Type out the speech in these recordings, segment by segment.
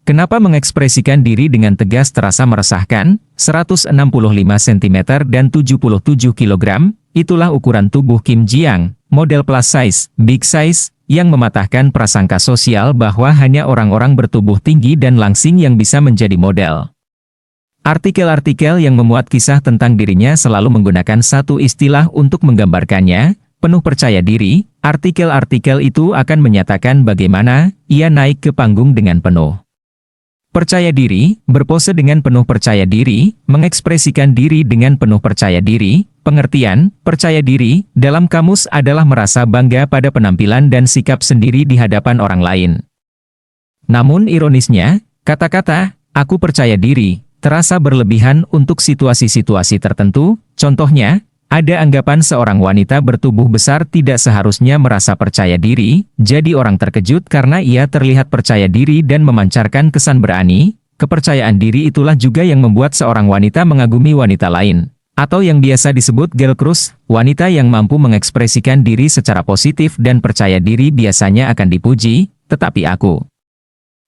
Kenapa mengekspresikan diri dengan tegas terasa meresahkan? 165 cm dan 77 kg, itulah ukuran tubuh Kim Ji-young, model plus size, big size, yang mematahkan prasangka sosial bahwa hanya orang-orang bertubuh tinggi dan langsing yang bisa menjadi model. Artikel-artikel yang memuat kisah tentang dirinya selalu menggunakan satu istilah untuk menggambarkannya, penuh percaya diri. Artikel-artikel itu akan menyatakan bagaimana ia naik ke panggung dengan penuh percaya diri, berpose dengan penuh percaya diri, mengekspresikan diri dengan penuh percaya diri. Pengertian percaya diri dalam kamus adalah merasa bangga pada penampilan dan sikap sendiri di hadapan orang lain. Namun ironisnya, kata-kata "aku percaya diri" terasa berlebihan untuk situasi-situasi tertentu. Contohnya, ada anggapan seorang wanita bertubuh besar tidak seharusnya merasa percaya diri, jadi orang terkejut karena ia terlihat percaya diri dan memancarkan kesan berani. Kepercayaan diri itulah juga yang membuat seorang wanita mengagumi wanita lain. Atau yang biasa disebut girl crush, wanita yang mampu mengekspresikan diri secara positif dan percaya diri biasanya akan dipuji, tetapi aku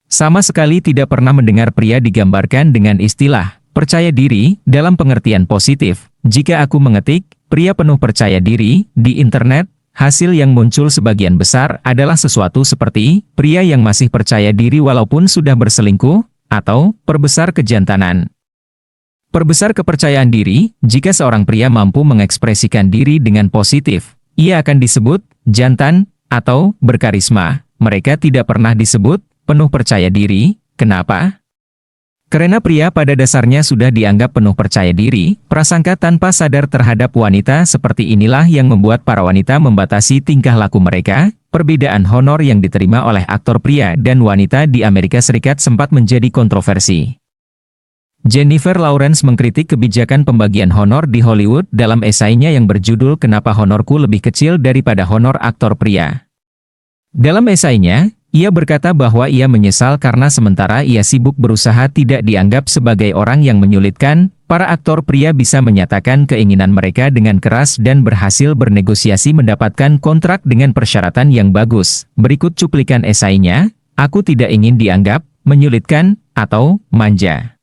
sama sekali tidak pernah mendengar pria digambarkan dengan istilah percaya diri dalam pengertian positif. Jika aku mengetik pria penuh percaya diri di internet, hasil yang muncul sebagian besar adalah sesuatu seperti pria yang masih percaya diri walaupun sudah berselingkuh, atau perbesar kejantanan. Perbesar kepercayaan diri. Jika seorang pria mampu mengekspresikan diri dengan positif, ia akan disebut jantan atau berkarisma. Mereka tidak pernah disebut penuh percaya diri. Kenapa? Karena pria pada dasarnya sudah dianggap penuh percaya diri, prasangka tanpa sadar terhadap wanita seperti inilah yang membuat para wanita membatasi tingkah laku mereka. Perbedaan honor yang diterima oleh aktor pria dan wanita di Amerika Serikat sempat menjadi kontroversi. Jennifer Lawrence mengkritik kebijakan pembagian honor di Hollywood dalam esainya yang berjudul "Kenapa Honorku Lebih Kecil Daripada Honor Aktor Pria?". Dalam esainya, ia berkata bahwa ia menyesal karena sementara ia sibuk berusaha tidak dianggap sebagai orang yang menyulitkan, para aktor pria bisa menyatakan keinginan mereka dengan keras dan berhasil bernegosiasi mendapatkan kontrak dengan persyaratan yang bagus. Berikut cuplikan esainya, "Aku tidak ingin dianggap menyulitkan atau manja.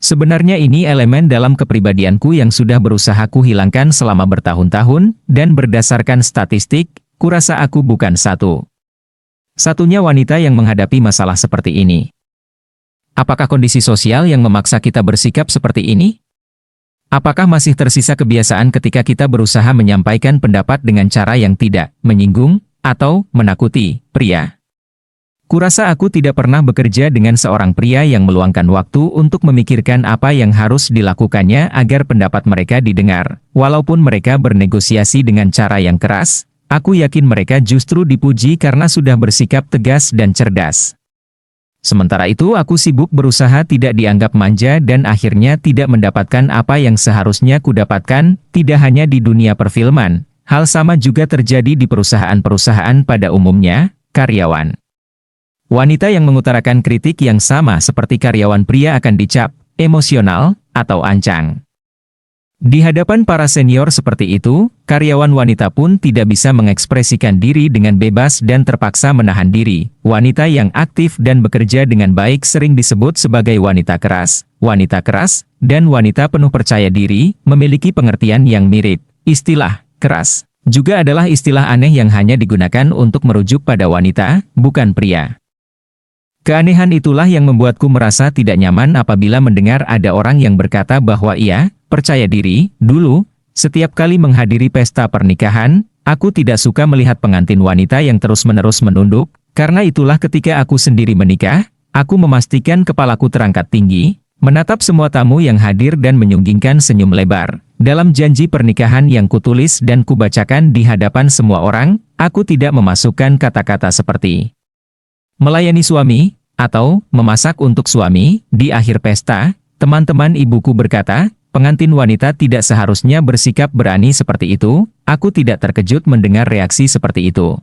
Sebenarnya ini elemen dalam kepribadianku yang sudah berusaha kuhilangkan selama bertahun-tahun, dan berdasarkan statistik, kurasa aku bukan satu-satunya wanita yang menghadapi masalah seperti ini. Apakah kondisi sosial yang memaksa kita bersikap seperti ini? Apakah masih tersisa kebiasaan ketika kita berusaha menyampaikan pendapat dengan cara yang tidak menyinggung atau menakuti pria? Kurasa aku tidak pernah bekerja dengan seorang pria yang meluangkan waktu untuk memikirkan apa yang harus dilakukannya agar pendapat mereka didengar. Walaupun mereka bernegosiasi dengan cara yang keras, aku yakin mereka justru dipuji karena sudah bersikap tegas dan cerdas. Sementara itu aku sibuk berusaha tidak dianggap manja dan akhirnya tidak mendapatkan apa yang seharusnya kudapatkan, tidak hanya di dunia perfilman. Hal sama juga terjadi di perusahaan-perusahaan pada umumnya, karyawan wanita yang mengutarakan kritik yang sama seperti karyawan pria akan dicap emosional atau ancang. Di hadapan para senior seperti itu, karyawan wanita pun tidak bisa mengekspresikan diri dengan bebas dan terpaksa menahan diri. Wanita yang aktif dan bekerja dengan baik sering disebut sebagai wanita keras. Wanita keras dan wanita penuh percaya diri memiliki pengertian yang mirip. Istilah keras juga adalah istilah aneh yang hanya digunakan untuk merujuk pada wanita, bukan pria. Keanehan itulah yang membuatku merasa tidak nyaman apabila mendengar ada orang yang berkata bahwa ia percaya diri. Dulu, setiap kali menghadiri pesta pernikahan, aku tidak suka melihat pengantin wanita yang terus-menerus menunduk. Karena itulah ketika aku sendiri menikah, aku memastikan kepalaku terangkat tinggi, menatap semua tamu yang hadir dan menyunggingkan senyum lebar. Dalam janji pernikahan yang kutulis dan kubacakan di hadapan semua orang, aku tidak memasukkan kata-kata seperti melayani suami, atau memasak untuk suami. Di akhir pesta, teman-teman ibuku berkata, pengantin wanita tidak seharusnya bersikap berani seperti itu. Aku tidak terkejut mendengar reaksi seperti itu.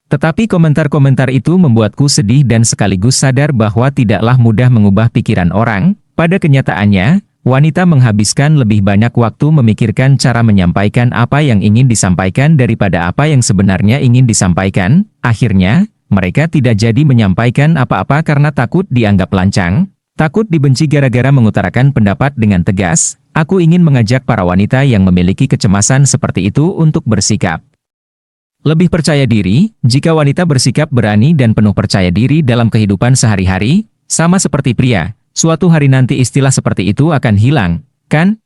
Tetapi komentar-komentar itu membuatku sedih dan sekaligus sadar bahwa tidaklah mudah mengubah pikiran orang. Pada kenyataannya, wanita menghabiskan lebih banyak waktu memikirkan cara menyampaikan apa yang ingin disampaikan daripada apa yang sebenarnya ingin disampaikan. Akhirnya, Mereka tidak jadi menyampaikan apa-apa karena takut dianggap lancang, takut dibenci gara-gara mengutarakan pendapat dengan tegas. Aku ingin mengajak para wanita yang memiliki kecemasan seperti itu untuk bersikap lebih percaya diri. Jika wanita bersikap berani dan penuh percaya diri dalam kehidupan sehari-hari, sama seperti pria, suatu hari nanti istilah seperti itu akan hilang, kan?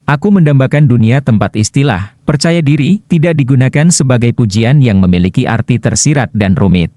Aku mendambakan dunia tempat istilah percaya diri tidak digunakan sebagai pujian yang memiliki arti tersirat dan rumit.